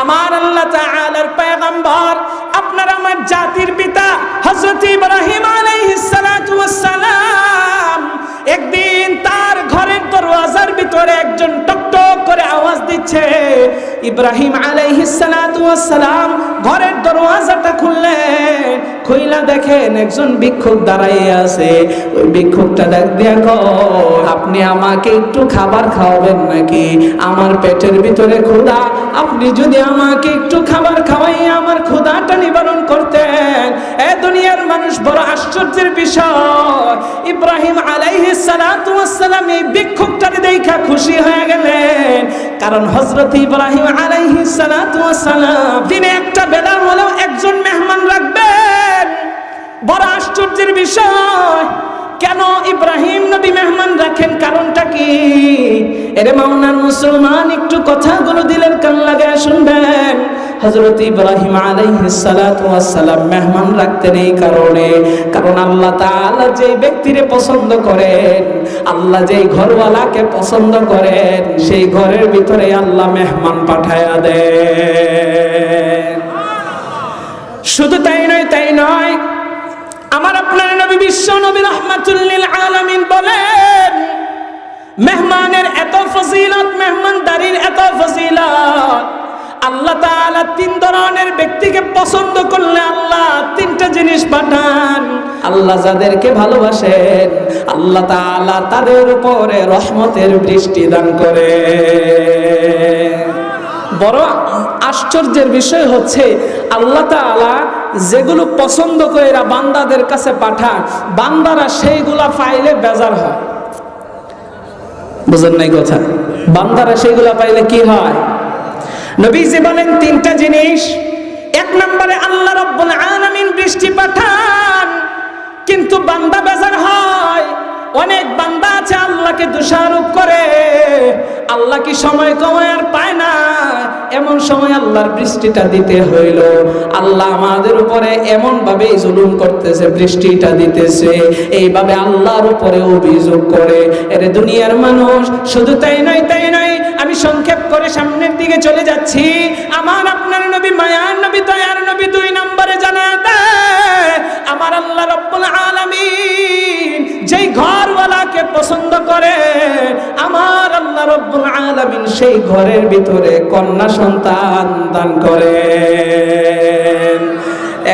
আমার আল্লাহ তাআলার পয়গম্বর আপনার আমার জাতির পিতা হযরত ইব্রাহিম আলাইহিস সালাতু ওয়াস সালাম একদিন তার ঘরের দরওয়াজার ভিতরে একজন টকটক করে আওয়াজ দিচ্ছে। ইব্রাহিম আলাইহিস সালাতু ওয়াস সালাম ঘরের দরওয়াজাটা খুললেন, খুইলা দেখেন একজন ভিক্ষুক দাঁড়াইয়ে আছে। ওই ভিক্ষুকটা ডাক দিয়া কয়, আপনি আমাকে একটু খাবার খাওয়াবেন নাকি? আমার পেটের ভিতরে ক্ষুধা, আপনি যদি আমাকে একটু খাবার খাওয়াইয়া আমার ক্ষুধাটা নিবারণ করতেন। এ দুনিয়ার মানুষ বড় আশ্চর্যের বিষয়, ইব্রাহিম আলাইহিস সালাতু ওয়াস সালাম এই ভিক্ষুকটাকে দেখা খুশি হয়ে গেলেন। কারণ হযরত ইব্রাহিম আলাইহিস সালাতু ওয়াস সালাম দিনে একটা বেলা হলেও একজন মেহমান রাখবেন। বড় আশ্চর্যের বিষয়, কেন ইব্রাহিম নবী মেহমান রাখেন, কারণটা কি? এরে মাওনার মুসলমান, একটু কথাগুলো দিলের কান লাগায় শুনবেন। হযরত ইব্রাহিম আলাইহিস সালাতু ওয়াস সালাম মেহমান রাখতেন এই কারণে, কারণ আল্লাহ তাআলা যেই ব্যক্তিরে পছন্দ করেন, আল্লাহ যেই ঘরওয়ালাকে পছন্দ করেন, সেই ঘরের ভিতরে আল্লাহ মেহমান পাঠায়া দেন। শুধু তাই নয়, আমার আপনার নবী বিশ্ব নবী রাহমাতুল লিল আলামিন বলেন, মেহমানের এত ফজিলত, মেহমানদারির এত ফজিলত, আল্লাহ তাআলা তিন ধরনের ব্যক্তিকে পছন্দ করলে আল্লাহ তিনটা জিনিস পাঠান। আল্লাহ যাদেরকে ভালোবাসেন আল্লাহ তাআলা তাদের উপরে রহমতের বৃষ্টি দান করে। বড় আশ্চর্যের বিষয় হচ্ছে, আল্লাহ তাআলা যেগুলো পছন্দ করে বান্দাদের কাছে পাঠান, বান্দারা সেইগুলা পাইলে বেজার হয়। বুঝেন নাই কথা? বান্দারা সেইগুলা পাইলে কি হয়? নবীজি বলেন তিনটা জিনিস। এক নম্বরে আল্লাহ রাব্বুল আলামিন বৃষ্টি পাঠান, কিন্তু বান্দা বেজার হয়। অনেক বান্দা আছে আল্লাহকে দোষারোপ করে, আল্লাহ কি সময় কমায় আর পায় না, এমন সময় আল্লাহর বৃষ্টিটা দিতে হইল। আল্লাহ আমাদের উপরে এমন ভাবে জুলুম করতেছে, বৃষ্টিটা দিতেছে, এইভাবে আল্লাহর উপরে অভিযোগ করে। এর দুনিয়ার মানুষ, শুধু তাই নয়, আমি সংক্ষেপ করে সামনের দিকে চলে যাচ্ছি। আমার আপনার নবী, মায়ার নবী, দয়ার নবী 2 নম্বরে জানায় দেয়, আমার আল্লাহ রাব্বুল আলামিন যেই ঘরওয়ালাকে পছন্দ করে, আমার আল্লাহ রাব্বুল আলামিন সেই ঘরের ভিতরে কন্যা সন্তান দান করেন।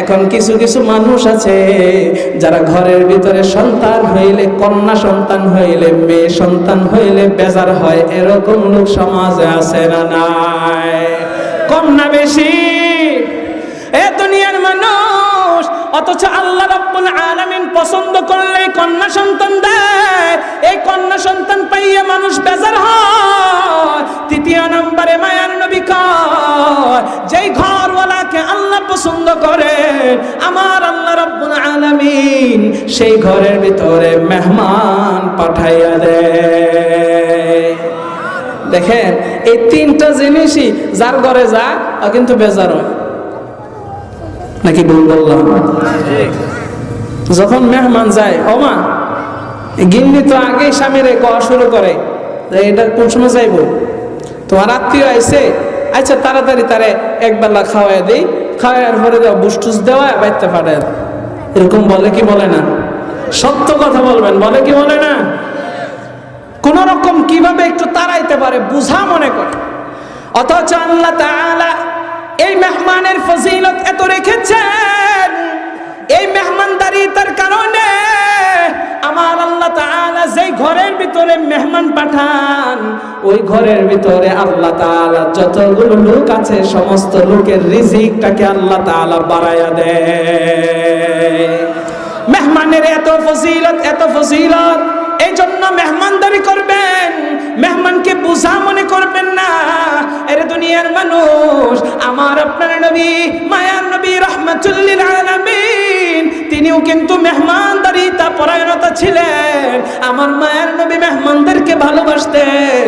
এখন কিছু মানুষ আছে যারা ঘরের ভিতরে সন্তান হইলে, কন্যা সন্তান হইলে, মেয়ে সন্তান হইলে বেজার হয়। এরকম লোক সমাজে আছে না নাই? কম না বেশি? এ দুনিয়ার মানুষ, অথচ আল্লাহ রাব্বুল আলামিন পছন্দ করলে কন্যা সন্তান দেয়। এই কন্যা সন্তান পাইয়া মানুষ বেজার হয়। তৃতীয় নম্বরে মায়ার নবী কয়, যেই ঘরওয়ালাকে আল্লাহ পছন্দ করে, আমার আল্লাহ রাব্বুল আলামিন সেই ঘরের ভিতরে মেহমান পাঠাইয়া দেয়। দেখেন, এই তিনটা জিনিসই যার ঘরে যায় কিন্তু বেজার হয়। নাকি ভুল বললাম? যখন মেহমান যায়, ওমা গিন্নি তো আগেই স্বামীরে কওয়া শুরু করে, এটা কোন সময় যাইবো, তোমার আত্মীয় আইছে, আচ্ছা তাড়াতাড়ি তারে একবেলা খাওয়াই দেই, খাওয়ার পরে দেওয়া বুস্টুস দেওয়া বাইতে পাঠায়। এরকম বলে কি বলে না? সত্য কথা বলবেন, বলে কি বলে না? কোন রকম কিভাবে একটু তাড়াইতে পারে বুঝা মনে করে। অথচ আল্লাহ তাআলা এই মেহমানের ফজিলত এত রেখেছেন, এই মেহমানদারিতার কারণে আমার আল্লাহ তাআলা যেই ঘরের ভিতরে মেহমান পাঠান, ওই ঘরের ভিতরে আল্লাহ তাআলা যতগুলো লোক আছে সমস্ত লোকের রিজিকটাকে আল্লাহ তাআলা বাড়ায়া দেয়। মেহমানের এত ফজিলত, এই জন্য মেহমানদারি করবেন, মেহমানকে বোঝা মনে করবেন না। এর দুনিয়ার মানুষ, আমার আপনার নবী, মায়ার নবী রাহমাতুল লিল আলামিন, তিনিও কিন্তু মেহমানদারিতা পরায়ণতা ছিলেন। আমার মায়ার নবী মেহমানদেরকে ভালোবাসতেন।